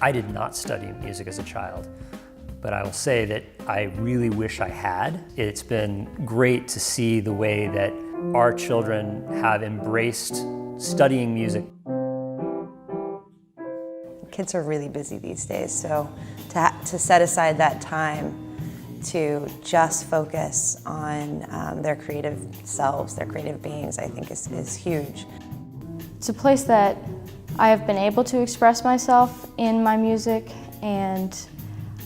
I did not study music as a child, but I will say that I really wish I had. It's been great to see the way that our children have embraced studying music. Kids are really busy these days, so to set aside that time to just focus on their creative selves, their creative beings, I think is huge. It's a place that I have been able to express myself in my music, and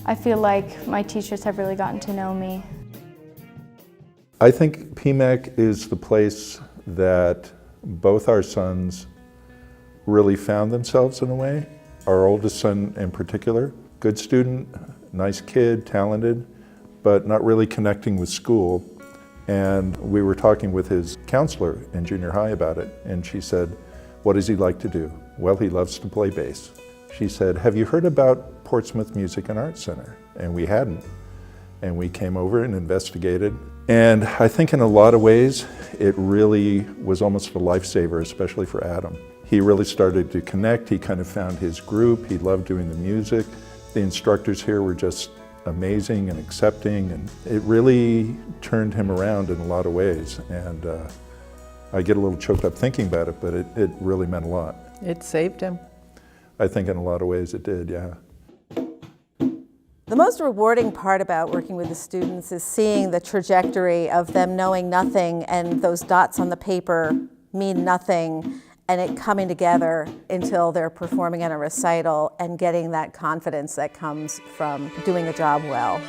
I feel like my teachers have really gotten to know me. I think PMAC is the place that both our sons really found themselves in a way. Our oldest son in particular, good student, nice kid, talented, but not really connecting with school. And we were talking with his counselor in junior high about it, and she said, "What does he like to do?" "Well, he loves to play bass." She said, "Have you heard about Portsmouth Music and Arts Center?" And we hadn't. And we came over and investigated. And I think in a lot of ways, it really was almost a lifesaver, especially for Adam. He really started to connect. He kind of found his group. He loved doing the music. The instructors here were just amazing and accepting, and it really turned him around in a lot of ways. And I get a little choked up thinking about it, but it really meant a lot. It saved him. I think in a lot of ways it did, yeah. The most rewarding part about working with the students is seeing the trajectory of them knowing nothing and those dots on the paper mean nothing, and it coming together until they're performing at a recital and getting that confidence that comes from doing a job well.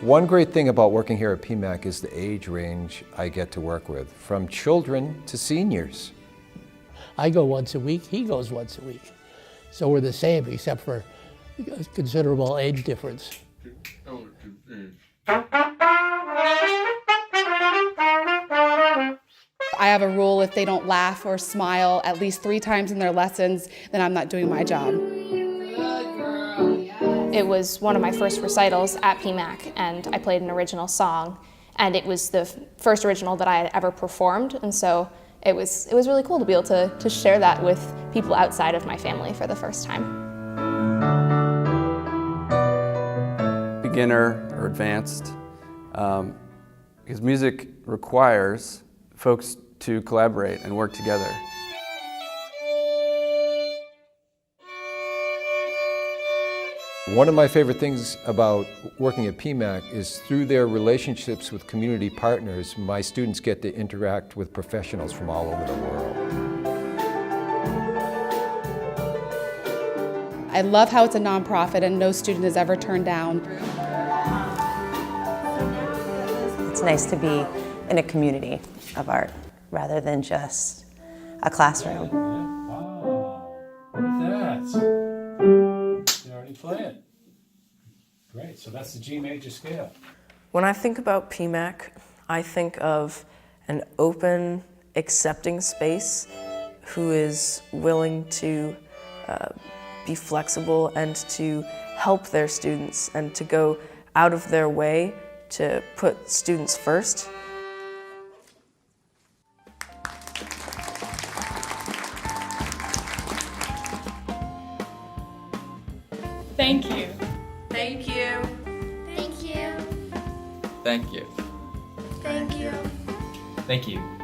One great thing about working here at PMAC is the age range I get to work with, from children to seniors. I go once a week, he goes once a week. So we're the same, except for a considerable age difference. I have a rule: if they don't laugh or smile at least 3 times in their lessons, then I'm not doing my job. It was one of my first recitals at PMAC, and I played an original song, and it was the first original that I had ever performed, and so it was really cool to be able to share that with people outside of my family for the first time. Beginner or advanced, because music requires folks to collaborate and work together. One of my favorite things about working at PMAC is through their relationships with community partners, my students get to interact with professionals from all over the world. I love how it's a nonprofit and no student is ever turned down. It's nice to be in a community of art rather than just a classroom. Wow, look at that. You already play it. Great, so that's the G major scale. When I think about PMAC, I think of an open, accepting space who is willing to be flexible and to help their students and to go out of their way to put students first. Thank you. Thank you. Thank you. Thank you. Thank you. Thank you.